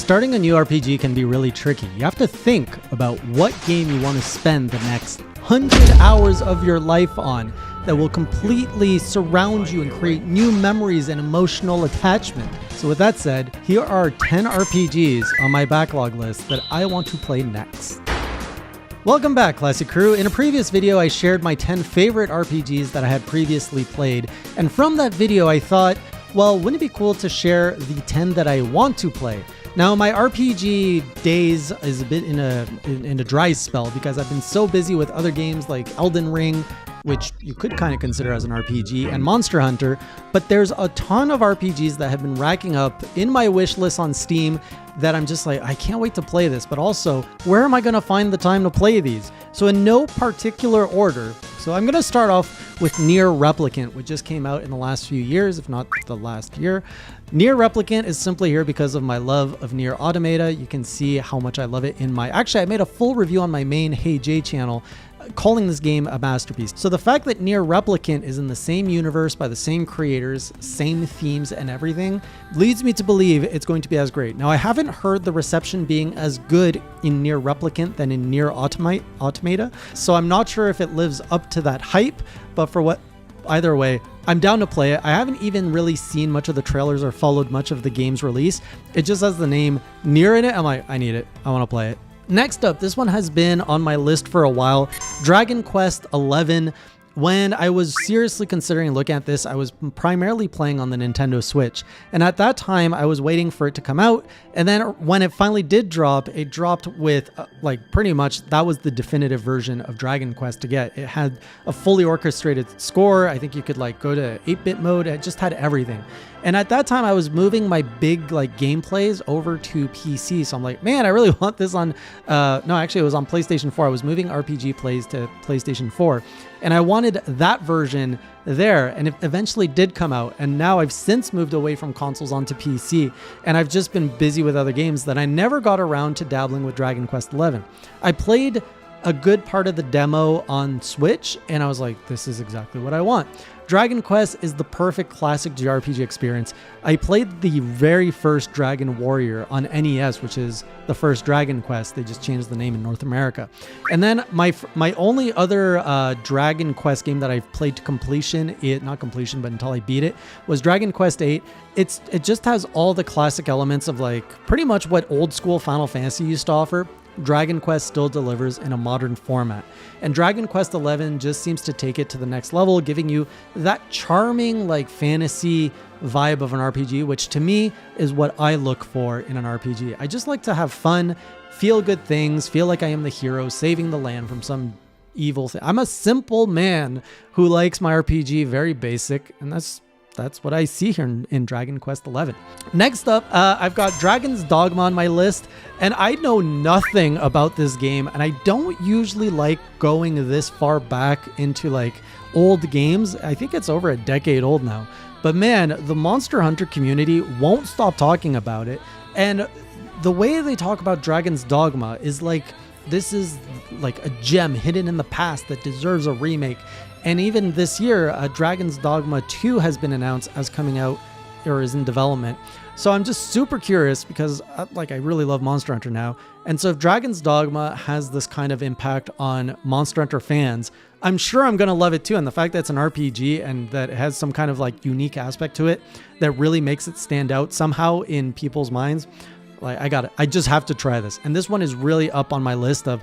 Starting a new RPG can be really tricky. You have to think about what game you want to spend the next 100 hours of your life on that will completely surround you and create new memories and emotional attachment. So with that said, here are 10 RPGs on my backlog list that I want to play next. Welcome back, Classic Crew. In a previous video, I shared my 10 favorite RPGs that I had previously played. And from that video, I thought, well, wouldn't it be cool to share the 10 that I want to play? Now, my RPG days is a bit in a dry spell because I've been so busy with other games like Elden Ring, which you could kind of consider as an RPG, and Monster Hunter, but there's a ton of RPGs that have been racking up in my wish list on Steam that I'm just like, I can't wait to play this, but also, where am I going to find the time to play these? So in no particular order, so I'm going to start off with Nier Replicant, which just came out in the last few years, if not the last year. Nier Replicant is simply here because of my love of Nier Automata. You can see how much I love it in my... Actually, I made a full review on my main Hey Jay channel calling this game a masterpiece. So the fact that Nier Replicant is in the same universe by the same creators, same themes and everything, leads me to believe it's going to be as great. Now, I haven't heard the reception being as good in Nier Replicant than in Nier Automata, so I'm not sure if it lives up to that hype, but either way, I'm down to play it. I haven't even really seen much of the trailers or followed much of the game's release. It just has the name Nier in it. I'm like, I need it. I want to play it. Next up, this one has been on my list for a while, Dragon Quest XI. When I was seriously considering looking at this, I was primarily playing on the Nintendo Switch. And at that time, I was waiting for it to come out. And then when it finally did drop, it dropped with like pretty much that was the definitive version of Dragon Quest to get. It had a fully orchestrated score. I think you could like go to 8-bit mode. It just had everything. And at that time, I was moving my big like gameplays over to PC. So I'm like, man, I really want this on, no, actually it was on PlayStation 4. I was moving RPG plays to PlayStation 4. And I wanted that version there, and it eventually did come out. And now I've since moved away from consoles onto PC, and I've just been busy with other games that I never got around to dabbling with Dragon Quest XI. I played a good part of the demo on Switch, and I was like, this is exactly what I want. Dragon Quest is the perfect classic JRPG experience. I played the very first Dragon Warrior on NES, which is the first Dragon Quest. They just changed the name in North America. And then my only other Dragon Quest game that I've played to completion, not completion, but until I beat it, was Dragon Quest VIII. It just has all the classic elements of like pretty much what old school Final Fantasy used to offer. Dragon Quest still delivers in a modern format. And Dragon Quest XI just seems to take it to the next level, giving you that charming like fantasy vibe of an RPG, which to me is what I look for in an RPG. I just like to have fun, feel good things, feel like I am the hero saving the land from some evil thing. I'm a simple man who likes my RPG very basic, and that's what I see here in Dragon Quest XI. Next up, I've got Dragon's Dogma on my list, and I know nothing about this game, and I don't usually like going this far back into like old games. I think it's over a decade old now. But man, the Monster Hunter community won't stop talking about it, and the way they talk about Dragon's Dogma is like, this is like a gem hidden in the past that deserves a remake. And even this year, Dragon's Dogma 2 has been announced as coming out or is in development. So I'm just super curious because I really love Monster Hunter now. And so if Dragon's Dogma has this kind of impact on Monster Hunter fans, I'm sure I'm going to love it too. And the fact that it's an RPG and that it has some kind of like unique aspect to it that really makes it stand out somehow in people's minds, like I just have to try this. And this one is really up on my list of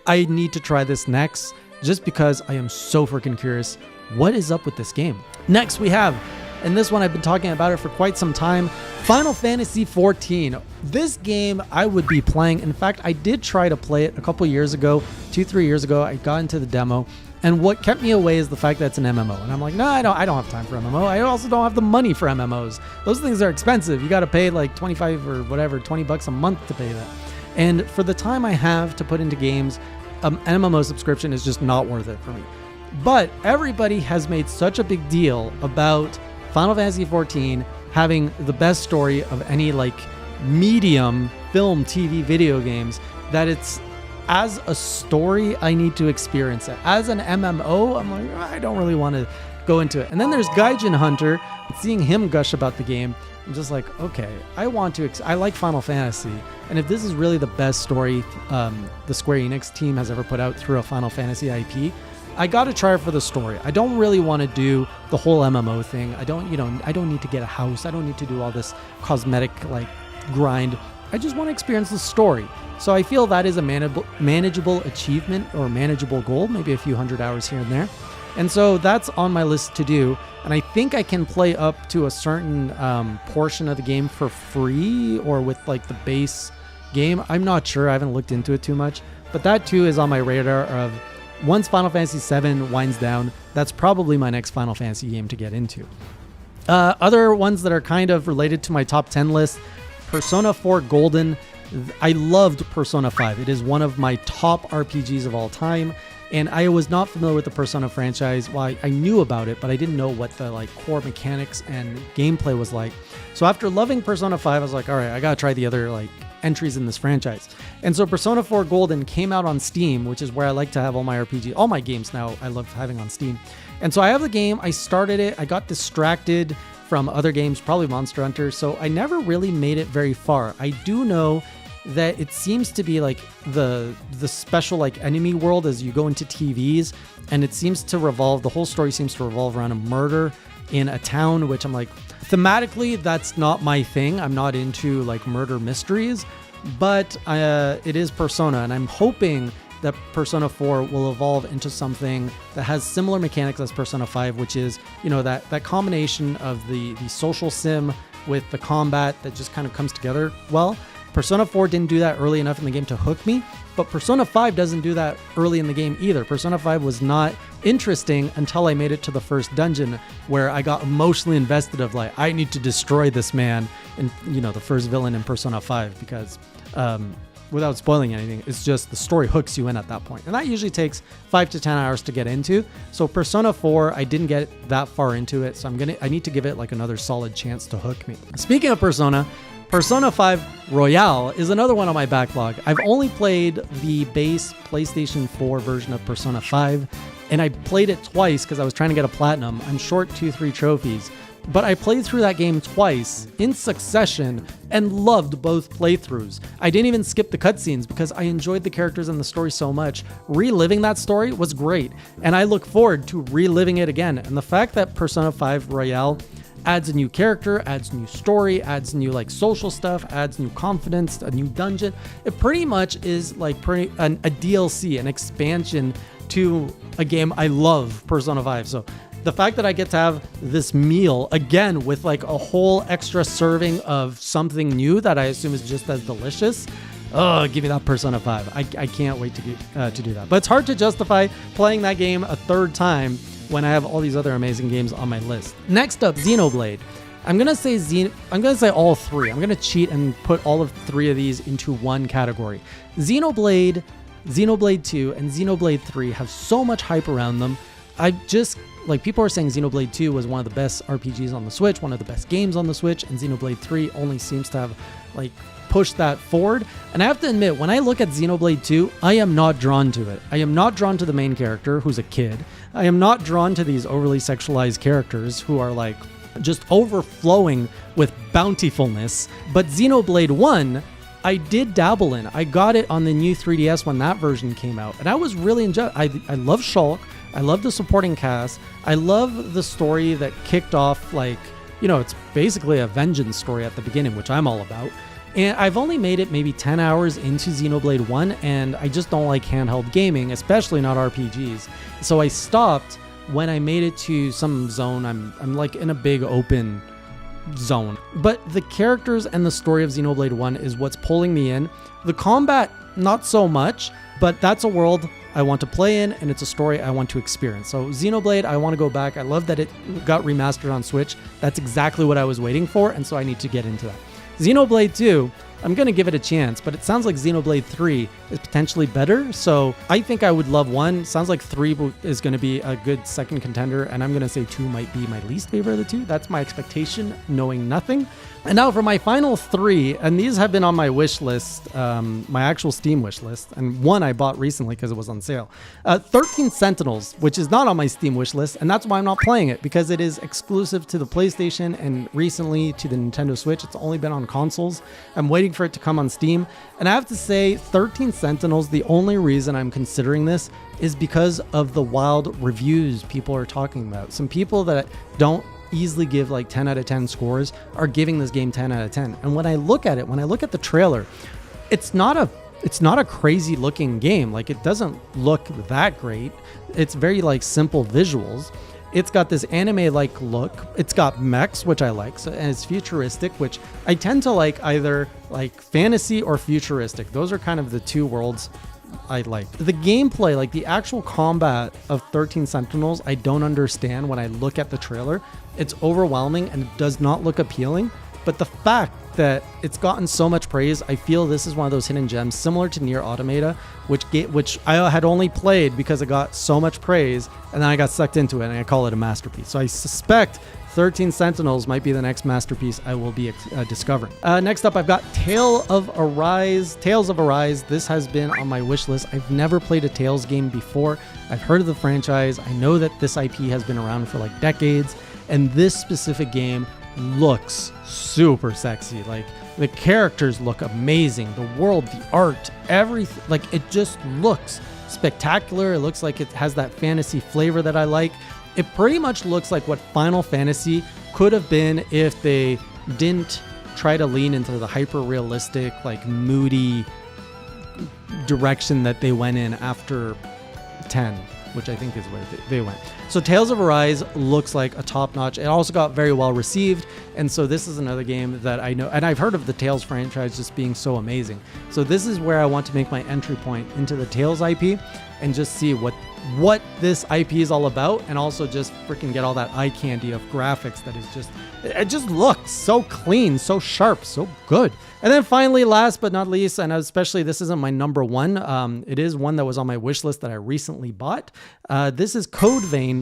I need to try this next, just because I am so freaking curious what is up with this game. Next we have, and this one I've been talking about it for quite some time, Final Fantasy XIV. This game I would be playing. In fact, I did try to play it a couple years ago, 2-3 years ago. I got into the demo, and what kept me away is the fact that it's an MMO. And I'm like, no, I don't have time for MMO. I also don't have the money for MMOs. Those things are expensive. You got to pay like 25 or whatever, 20 bucks a month to pay that. And for the time I have to put into games, an MMO subscription is just not worth it for me. But everybody has made such a big deal about Final Fantasy XIV having the best story of any like medium film, TV, video games that it's, as a story, I need to experience it. As an MMO, I'm like, I don't really want to go into it. And then there's Gaijin Hunter. Seeing him gush about the game, I'm just like, okay, I like Final Fantasy. And if this is really the best story the Square Enix team has ever put out through a Final Fantasy IP, I gotta try it for the story. I don't really want to do the whole MMO thing. I don't need to get a house. I don't need to do all this cosmetic like grind. I just want to experience the story. So I feel that is a manageable achievement or manageable goal, maybe a few 100 hours here and there. And so that's on my list to do. And I think I can play up to a certain portion of the game for free or with like the base game. I'm not sure. I haven't looked into it too much. But that too is on my radar of once Final Fantasy VII winds down, that's probably my next Final Fantasy game to get into. Other ones that are kind of related to my top 10 list, Persona 4 Golden. I loved Persona 5. It is one of my top RPGs of all time. And I was not familiar with the Persona franchise. Well, I knew about it, but I didn't know what the like core mechanics and gameplay was like. So after loving Persona 5, I was like, all right, I gotta try the other like entries in this franchise. And so Persona 4 Golden came out on Steam, which is where I like to have all my games now I love having on Steam. And so I have the game, I started it, I got distracted from other games, probably Monster Hunter, so I never really made it very far. I do know that it seems to be like the special like enemy world as you go into TVs, and it seems to revolve, the whole story seems to revolve around a murder in a town, which I'm like, thematically, that's not my thing. I'm not into like murder mysteries, but it is Persona, and I'm hoping that Persona 4 will evolve into something that has similar mechanics as Persona 5, which is, you know, that combination of the social sim with the combat that just kind of comes together well. Persona 4 didn't do that early enough in the game to hook me, but Persona 5 doesn't do that early in the game either. Persona 5 was not interesting until I made it to the first dungeon, where I got emotionally invested of like, I need to destroy this man, and you know, the first villain in Persona 5, because without spoiling anything, it's just the story hooks you in at that point. And that usually takes 5 to 10 hours to get into. So Persona 4, I didn't get that far into it, so I need to give it like another solid chance to hook me. Speaking of Persona 5 Royale is another one on my backlog. I've only played the base PlayStation 4 version of Persona 5, and I played it twice because I was trying to get a platinum. I'm short 2-3 trophies, but I played through that game twice in succession and loved both playthroughs. I didn't even skip the cutscenes because I enjoyed the characters and the story so much. Reliving that story was great, and I look forward to reliving it again. And the fact that Persona 5 Royale adds a new character, adds new story, adds new like social stuff, adds new confidence, a new dungeon. It pretty much is like a DLC, an expansion to a game I love, Persona 5. So the fact that I get to have this meal again with like a whole extra serving of something new that I assume is just as delicious. Oh, give me that Persona 5. I can't wait to do that. But it's hard to justify playing that game a third time when I have all these other amazing games on my list. Next up, Xenoblade. I'm gonna say all three. I'm gonna cheat and put all of three of these into one category. Xenoblade 2, and Xenoblade 3 have so much hype around them. People are saying Xenoblade 2 was one of the best RPGs on the Switch, one of the best games on the Switch, and Xenoblade 3 only seems to have pushed that forward. And I have to admit, when I look at Xenoblade 2, I am not drawn to it. I am not drawn to the main character, who's a kid. I am not drawn to these overly sexualized characters who are like just overflowing with bountifulness. But Xenoblade 1, I did dabble in. I got it on the new 3DS when that version came out, and I was really enjoying. I love Shulk. I love the supporting cast. I love the story that kicked off, it's basically a vengeance story at the beginning, which I'm all about. And I've only made it maybe 10 hours into Xenoblade 1, and I just don't like handheld gaming, especially not RPGs. So I stopped when I made it to some zone. I'm like in a big open zone. But the characters and the story of Xenoblade 1 is what's pulling me in. The combat, not so much, but that's a world I want to play in, and it's a story I want to experience. So Xenoblade, I want to go back. I love that it got remastered on Switch. That's exactly what I was waiting for, and so I need to get into that. Xenoblade 2, I'm going to give it a chance, but it sounds like Xenoblade 3 is potentially better. So I think I would love 1. Sounds like 3 is going to be a good second contender, and I'm going to say 2 might be my least favorite of the 2. That's my expectation, knowing nothing. And now for my final 3, and these have been on my wish list, my actual Steam wish list, and 1 I bought recently because it was on sale. 13 Sentinels, which is not on my Steam wish list, and that's why I'm not playing it, because it is exclusive to the PlayStation and recently to the Nintendo Switch. It's only been on consoles. I'm waiting for it to come on Steam, and I have to say 13 Sentinels, the only reason I'm considering this is because of the wild reviews people are talking about. Some people that don't easily give like 10 out of 10 scores are giving this game 10 out of 10. And when I look at it, when I look at the trailer, it's not a crazy looking game. Like, it doesn't look that great. It's very like simple visuals. It's got this anime-like look. It's got mechs, which I like, so, and it's futuristic, which I tend to like either like fantasy or futuristic. Those are kind of the two worlds I like. The gameplay, like the actual combat of 13 Sentinels, I don't understand when I look at the trailer. It's overwhelming and it does not look appealing. But the fact that it's gotten so much praise, I feel this is one of those hidden gems similar to Nier Automata, which I had only played because it got so much praise, and then I got sucked into it, and I call it a masterpiece. So I suspect 13 Sentinels might be the next masterpiece I will be discovering. Next up, I've got Tales of Arise. This has been on my wish list. I've never played a Tales game before. I've heard of the franchise. I know that this IP has been around for like decades, and this specific game looks super sexy. Like, the characters look amazing, the world, the art, everything. Like, it just looks spectacular. It looks like it has that fantasy flavor that I like. It pretty much looks like what Final Fantasy could have been if they didn't try to lean into the hyper realistic, like moody direction that they went in after 10, which I think is where they went. So Tales of Arise looks like a top-notch. It also got very well received, and so this is another game that I know, and I've heard of the Tales franchise just being so amazing. So this is where I want to make my entry point into the Tales IP and just see what this IP is all about, and also just freaking get all that eye candy of graphics that is just, it just looks so clean, so sharp, so good. And then finally, last but not least, and especially this isn't my number one, it is one that was on my wish list that I recently bought. This is Code Vein.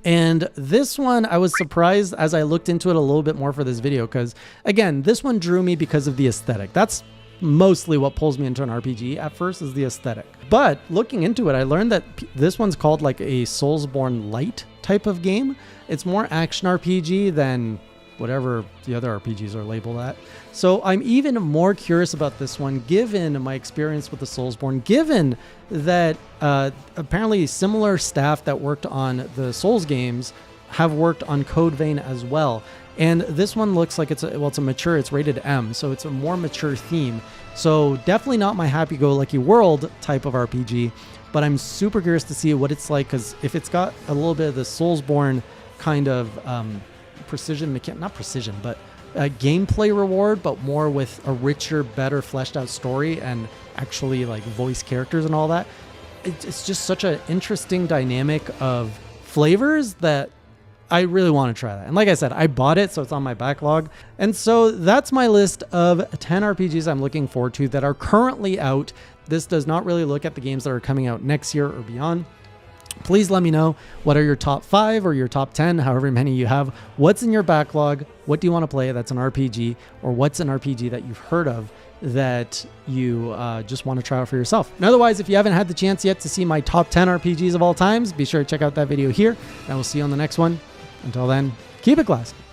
And this one, I was surprised as I looked into it a little bit more for this video, because again, this one drew me because of the aesthetic. That's mostly what pulls me into an RPG at first, is the aesthetic. But looking into it, I learned that this one's called like a Soulsborne light type of game. It's more action RPG than whatever the other RPGs are labeled at. So I'm even more curious about this one, given my experience with the Soulsborne, given that apparently similar staff that worked on the Souls games have worked on Code Vein as well. And this one looks like it's rated M, so it's a more mature theme. So definitely not my happy-go-lucky world type of RPG, but I'm super curious to see what it's like, because if it's got a little bit of the Soulsborne kind of gameplay reward, but more with a richer, better fleshed out story and actually like voice characters and all that. It's just such an interesting dynamic of flavors that I really want to try that. And like I said, I bought it, so it's on my backlog. And so that's my list of 10 RPGs I'm looking forward to that are currently out. This does not really look at the games that are coming out next year or beyond. Please let me know, what are your top 5 or your top 10, however many you have. What's in your backlog? What do you want to play that's an RPG? Or what's an RPG that you've heard of that you just want to try out for yourself? And otherwise, if you haven't had the chance yet to see my top 10 RPGs of all times, be sure to check out that video here, and I will see you on the next one. Until then, keep it classy.